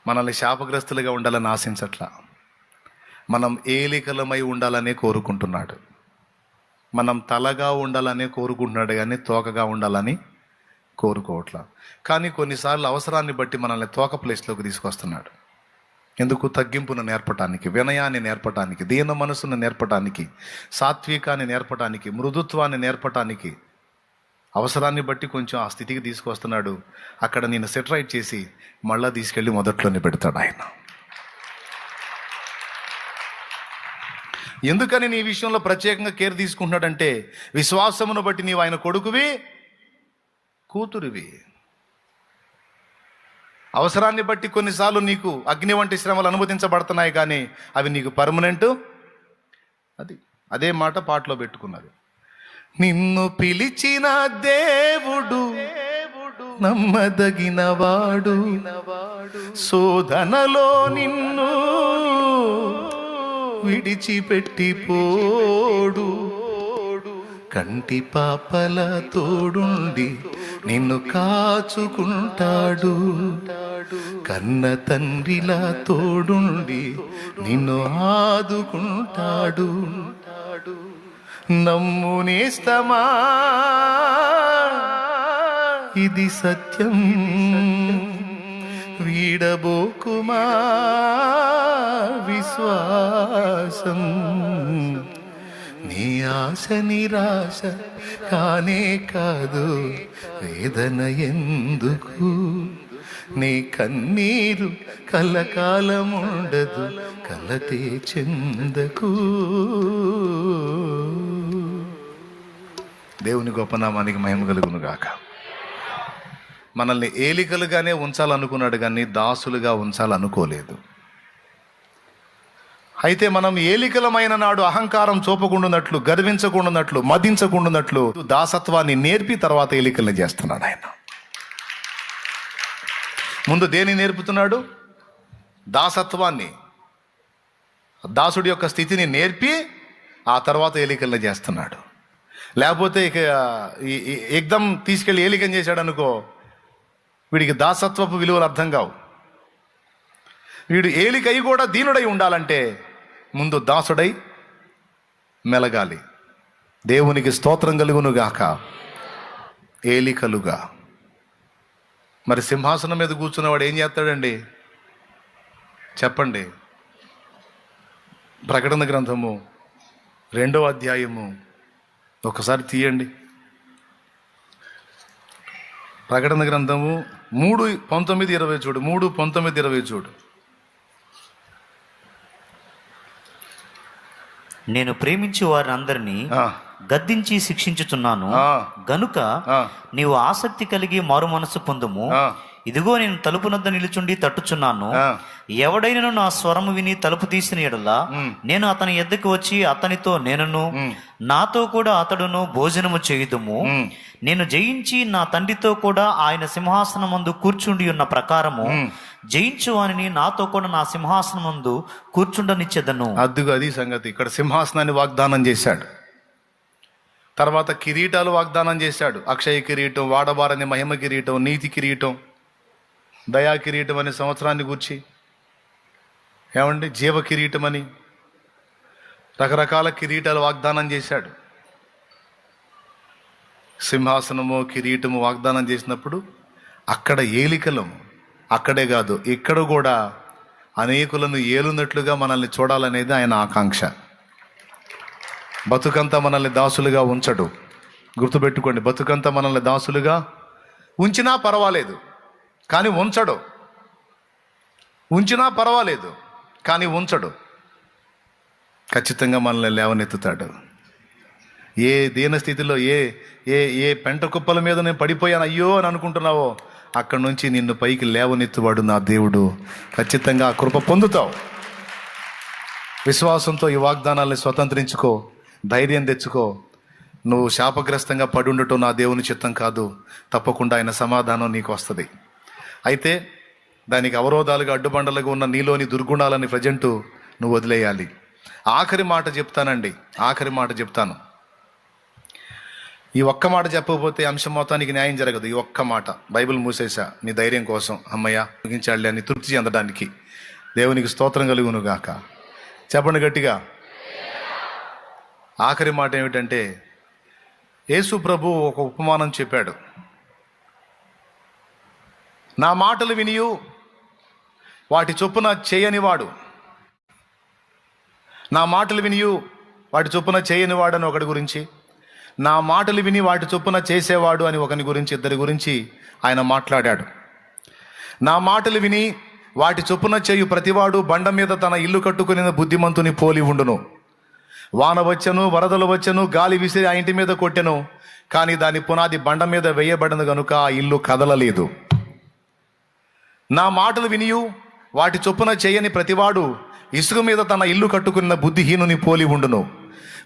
మనల్ని శాపగ్రస్తులుగా ఉండాలని ఆశించట్లా. మనం ఏలికలమై ఉండాలనే కోరుకుంటున్నాడు. మనం తలగా ఉండాలనే కోరుకుంటున్నాడు, కానీ తోకగా ఉండాలని కోరుకోవట్లా. కానీ కొన్నిసార్లు అవసరాన్ని బట్టి మనల్ని తోక ప్లేస్లోకి తీసుకొస్తున్నాడు. ఎందుకు? తగ్గింపును నేర్పటానికి, వినయాన్ని నేర్పటానికి, దీన మనసును నేర్పటానికి, సాత్వికాన్ని నేర్పటానికి, మృదుత్వాన్ని నేర్పటానికి. అవసరాన్ని బట్టి కొంచెం ఆ స్థితికి తీసుకొస్తున్నాడు. అక్కడ నేను సెటరైట్ చేసి మళ్ళా తీసుకెళ్ళి మొదట్లోనే పెడతాడు ఆయన. ఎందుకని నీ విషయంలో ప్రత్యేకంగా కేర్ తీసుకుంటున్నాడంటే, విశ్వాసమును బట్టి నీవు ఆయన కొడుకువి, కూతురివి. అవసరాన్ని బట్టి కొన్నిసార్లు నీకు అగ్ని వంటి శ్రమలు అనుమతించబడుతున్నాయి, కానీ అవి నీకు పర్మనెంట్. అదే మాట పాటలో పెట్టుకున్నది. నిన్ను పిలిచిన దేవుడు నమ్మదగినవాడు, శోధనలో నిన్ను విడిచిపెట్టిపోడు. కంటి పాపల తోడుండి నిన్ను కాచుకుంటాడు, కన్న తండ్రిలా తోడుండి నిన్ను ఆదుకుంటాడు. నమ్ము నేస్తమా, ఇది సత్యం, వీడబోకుమా విశ్వాసం. నీ ఆశ నిరాశ కానే కాదు, వేదన ఎందుకు? నీ కన్నీరు కలకాలముండదు, కలతే చెందకు. దేవుని గొప్ప నామానికి మహిమ కలుగును గాక. మనల్ని ఏలికలుగానే ఉంచాలనుకున్నాడు, కానీ దాసులుగా ఉంచాలనుకోలేదు. అయితే మనం ఏలికలమైన నాడు అహంకారం చూపకుండానట్లు, గర్వించకుండానట్లు, మదించకుండానట్లు దాసత్వాన్ని నేర్పి తర్వాత ఏలికల్ని చేస్తున్నాడు ఆయన. ముందు దేని నేర్పుతున్నాడు? దాసత్వాన్ని, దాసుడి యొక్క స్థితిని నేర్పి ఆ తర్వాత ఏలికల్ని చేస్తున్నాడు. లేకపోతే ఇక ఎగ్దం తీసుకెళ్ళి ఏలికం చేశాడు అనుకో, వీడికి దాసత్వపు విలువలు అర్థం కావు. వీడు ఏలికై కూడా దీనుడై ఉండాలంటే ముందు దాసుడై మెలగాలి. దేవునికి స్తోత్రం కలుగును గాక. ఏలికలుగా. మరి సింహాసనం మీద కూర్చున్నవాడు ఏం చేస్తాడండి చెప్పండి? ప్రకటన గ్రంథము 2వ అధ్యాయము ఒకసారి తీయండి. ప్రకటన గ్రంథము 3:19-20 చూడు. 3:19-20 చూడు. నేను ప్రేమించే వారిని అందరినీ గద్దించి శిక్షించుచున్నాను గనుక నీవు ఆసక్తి కలిగి మారు మనసు పొందుము. ఇదిగో నేను తలుపు నద్ద నిలుచుండి తట్టుచున్నాను. ఎవడైనను నా స్వరము విని తలుపు తీసిన యెడల నేను అతని ఎద్దకు వచ్చి అతనితో నేనును నాతో కూడా అతడును భోజనము చేయుదుము. నేను జయించి నా తండ్రితో కూడా ఆయన సింహాసనమందు కూర్చుండి ఉన్న ప్రకారము జయించు వానిని నాతో కూడా నా సింహాసనమందు కూర్చుండనిచ్చేదను. అది సంగతి. ఇక్కడ సింహాసనాన్ని వాగ్దానం చేశాడు. తర్వాత కిరీటాలు వాగ్దానం చేశాడు. అక్షయ కిరీటం, వాడబారని మహిమ కిరీటం, నీతి కిరీటం, దయా కిరీటం అనే సంవత్సరాన్ని గూర్చి, ఏమండి జీవ కిరీటం అని రకరకాల కిరీటాలు వాగ్దానం చేశాడు. సింహాసనము, కిరీటము వాగ్దానం చేసినప్పుడు అక్కడ ఏలికలము, అక్కడే కాదు ఇక్కడ కూడా అనేకులను ఏలున్నట్లుగా మనల్ని చూడాలనేది ఆయన ఆకాంక్ష. బతుకంతా మనల్ని దాసులుగా ఉంచడు. గుర్తుపెట్టుకోండి, బతుకంతా మనల్ని దాసులుగా ఉంచినా పర్వాలేదు కానీ ఉంచడు. ఉంచినా పర్వాలేదు కానీ ఉంచడు. ఖచ్చితంగా మనల్ని లేవనెత్తుతాడు. ఏ దీన స్థితిలో, ఏ ఏ ఏ పెంట కుప్పల మీద నేను పడిపోయాను అయ్యో అని అనుకుంటున్నావో, అక్కడి నుంచి నిన్ను పైకి లేవనెత్తువాడు నా దేవుడు. ఖచ్చితంగా ఆ కృప పొందుతావు. విశ్వాసంతో ఈ వాగ్దానాల్ని స్వతంత్రించుకో, ధైర్యం తెచ్చుకో. నువ్వు శాపగ్రస్తంగా పడి ఉండటం నా దేవుని చిత్తం కాదు. తప్పకుండా ఆయన సమాధానం నీకు వస్తుంది. అయితే దానికి అవరోధాలుగా, అడ్డుబండలుగా ఉన్న నీలోని దుర్గుణాలని ప్రజెంటు నువ్వు వదిలేయాలి. ఆఖరి మాట చెప్తాను. ఈ ఒక్క మాట చెప్పకపోతే అంశం మొత్తానికి న్యాయం జరగదు. ఈ ఒక్క మాట బైబిల్ మూసేశా మీ ధైర్యం కోసం, అమ్మయ్య ముగించాలి అని తృప్తి చెందడానికి. దేవునికి స్తోత్రం కలుగును గాక. చెప్పండి గట్టిగా. ఆఖరి మాట ఏమిటంటే, యేసు ప్రభు ఒక ఉపమానం చెప్పాడు. నా మాటలు వినియు వాటి చొప్పున చేయనివాడు, నా మాటలు వినియు వాటి చొప్పున చేయనివాడు అని ఒకటి గురించి, నా మాటలు విని వాటి చొప్పున చేసేవాడు అని ఒకని గురించి, ఇద్దరి గురించి ఆయన మాట్లాడాడు. నా మాటలు విని వాటి చొప్పున చేయు ప్రతివాడు బండ మీద తన ఇల్లు కట్టుకుని బుద్ధిమంతుని పోలి ఉండును. వాన వచ్చెను, వరదలు వచ్చెను, గాలి విసిరి ఆ ఇంటి మీద కొట్టెను, కానీ దాని పునాది బండ మీద వేయబడిన గనుక ఆ ఇల్లు కదలలేదు. నా మాటలు వినియు వాటి చొప్పున చేయని ప్రతివాడు ఇసుక మీద తన ఇల్లు కట్టుకున్న బుద్ధిహీనుని పోలి ఉండును.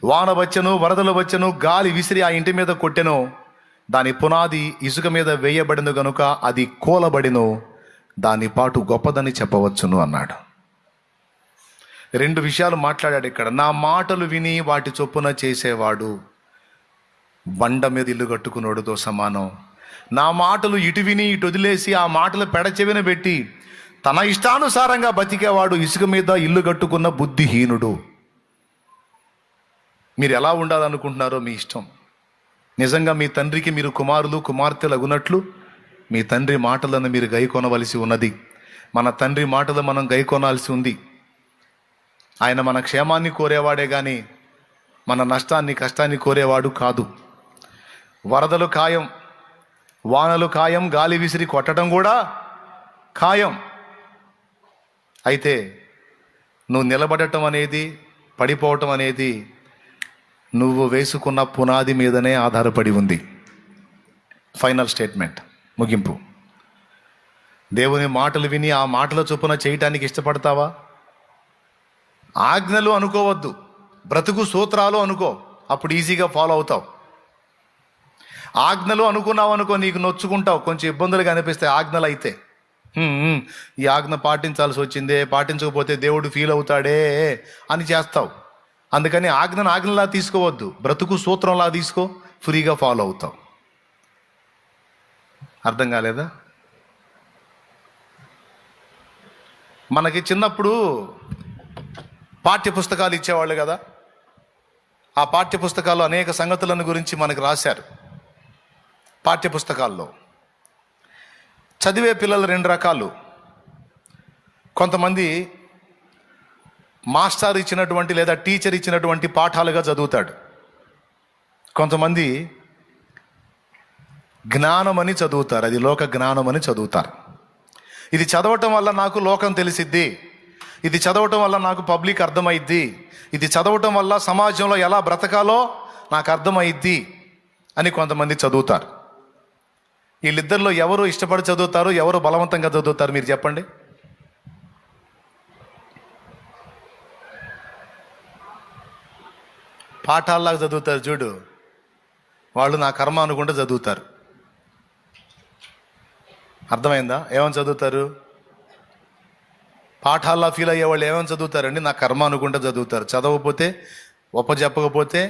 వాన వచ్చెను, వరదలు వచ్చెను, గాలి విసిరి ఆ ఇంటి మీద కొట్టెను, దాని పునాది ఇసుక మీద వేయబడిన గనుక అది కూలబడిను, దాని పాటు గొప్పదని చెప్పవచ్చును అన్నాడు. రెండు విషయాలు మాట్లాడాడు ఇక్కడ. నా మాటలు విని వాటి చొప్పున చేసేవాడు బండ మీద ఇల్లు కట్టుకున్నోడుతో సమానం. నా మాటలు ఇటు విని ఇటు వదిలేసి ఆ మాటలు పెడచెవిన పెట్టి తన ఇష్టానుసారంగా బతికేవాడు ఇసుక మీద ఇల్లు కట్టుకున్న బుద్ధిహీనుడు. మీరు ఎలా ఉండాలనుకుంటున్నారో మీ ఇష్టం. నిజంగా మీ తండ్రికి మీరు కుమారులు కుమార్తెలు అగునట్లు మీ తండ్రి మాటలను మీరు గైకొనవలసి ఉన్నది. మన తండ్రి మాటలు మనం గైకొనాల్సి ఉంది. ఆయన మన క్షేమాన్ని కోరేవాడే కానీ మన నష్టాన్ని కష్టాన్ని కోరేవాడు కాదు. వరదలు ఖాయం, వానలు ఖాయం, గాలి విసిరి కొట్టడం కూడా ఖాయం. అయితే నువ్వు నిలబడటం అనేది, పడిపోవటం అనేది నువ్వు వేసుకున్న పునాది మీదనే ఆధారపడి ఉంది. ఫైనల్ స్టేట్మెంట్, ముగింపు. దేవుని మాటలు విని ఆ మాటల చొప్పున చేయటానికి ఇష్టపడతావా? ఆజ్ఞలు అనుకోవద్దు, బ్రతుకు సూత్రాలు అనుకో, అప్పుడు ఈజీగా ఫాలో అవుతావు. ఆజ్ఞలు అనుకున్నావు అనుకో, నీకు నొచ్చుకుంటావు, కొంచెం ఇబ్బందులుగా అనిపిస్తాయి ఆజ్ఞలు అయితే. ఈ ఆజ్ఞ పాటించాల్సి వచ్చిందే, పాటించకపోతే దేవుడు ఫీల్ అవుతాడే అని చేస్తావు. అందుకని ఆజ్ఞలా తీసుకోవద్దు, బ్రతుకు సూత్రంలా తీసుకో, ఫ్రీగా ఫాలో అవుతావు. అర్థం కాలేదా? మనకి చిన్నప్పుడు పాఠ్య పుస్తకాలు ఇచ్చేవాళ్ళు కదా. ఆ పాఠ్య పుస్తకాల్లో అనేక సంగతులను గురించి మనకు రాశారు. పాఠ్య పుస్తకాల్లో చదివే పిల్లలు రెండు రకాలు. కొంతమంది మాస్టర్ ఇచ్చినటువంటి లేదా టీచర్ ఇచ్చినటువంటి పాఠాలుగా చదువుతాడు. కొంతమంది జ్ఞానమని చదువుతారు, అది లోక జ్ఞానమని చదువుతారు. ఇది చదవటం వల్ల నాకు లోకం తెలిసిద్ది, ఇది చదవటం వల్ల నాకు పబ్లిక్ అర్థమైద్ది, ఇది చదవటం వల్ల సమాజంలో ఎలా బ్రతకాలో నాకు అర్థమైద్ది అని కొంతమంది చదువుతారు. వీళ్ళిద్దరిలో ఎవరు ఇష్టపడి చదువుతారు, ఎవరు బలవంతంగా చదువుతారు? మీరు చెప్పండి. పాఠాల్లాగా చదువుతారు చూడు, వాళ్ళు నా కర్మ అనుకుంటే చదువుతారు. అర్థమైందా? ఏమని చదువుతారు? పాఠాల్లా ఫీల్ అయ్యే వాళ్ళు ఏమని చదువుతారండి? నా కర్మ అనుకుంటే చదువుతారు. చదవకపోతే, చెప్పకపోతే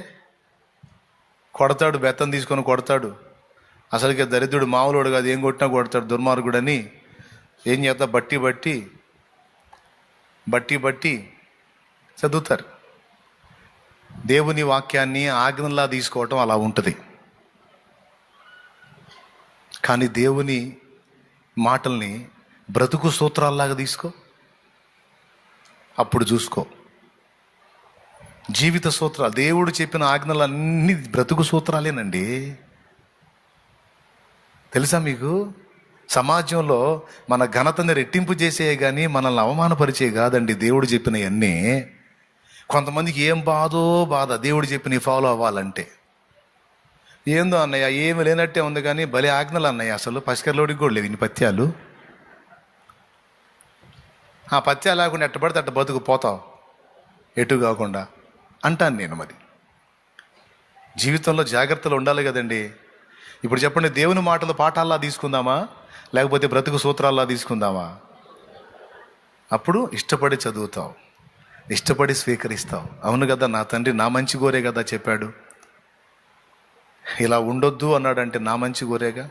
కొడతాడు, బెత్తం తీసుకొని కొడతాడు. అసలుకే దరిద్రుడు మామూలుడు కాదు, ఏం కొట్టినా కొడతాడు, దుర్మార్గుడని. ఏం చేస్తా, బట్టి చదువుతారు. దేవుని వాక్యాన్ని ఆజ్ఞలా తీసుకోవటం అలా ఉంటుంది. కానీ దేవుని మాటల్ని బ్రతుకు సూత్రాల్లాగా తీసుకో, అప్పుడు చూసుకో. జీవిత సూత్రాలు, దేవుడు చెప్పిన ఆజ్ఞలు అన్ని బ్రతుకు సూత్రాలేనండి. తెలుసా మీకు? సమాజంలో మన ఘనతని రెట్టింపు చేసే కానీ మనల్ని అవమానపరిచే కాదండి దేవుడు చెప్పినవన్నీ. కొంతమందికి ఏం బాధ దేవుడు చెప్పినవి ఫాలో అవ్వాలంటే. ఏందో అన్నయ్య, ఏమి లేనట్టే ఉంది కానీ భలే ఆజ్ఞలు అన్నయ్య, అసలు పసికర్లోడికి కూడా లేవు ఇన్ని పత్యాలు. ఆ పత్యాలు లేకుండా ఎట్టబడితే అట్ట బతుకు పోతావు, ఎటు కాకుండా అంటాను నేను. మరి జీవితంలో జాగ్రత్తలు ఉండాలి కదండి. ఇప్పుడు చెప్పండి, దేవుని మాటలు పాఠాల్లా తీసుకుందామా లేకపోతే బ్రతుకు సూత్రాల్లా తీసుకుందామా? అప్పుడు ఇష్టపడి చదువుతావు, ఇష్టపడి స్వీకరిస్తావు. అవును కదా, నా తండ్రి నా మంచి కోరే కదా చెప్పాడు. ఇలా ఉండొద్దు అన్నాడంటే నా మంచి కోరేగా.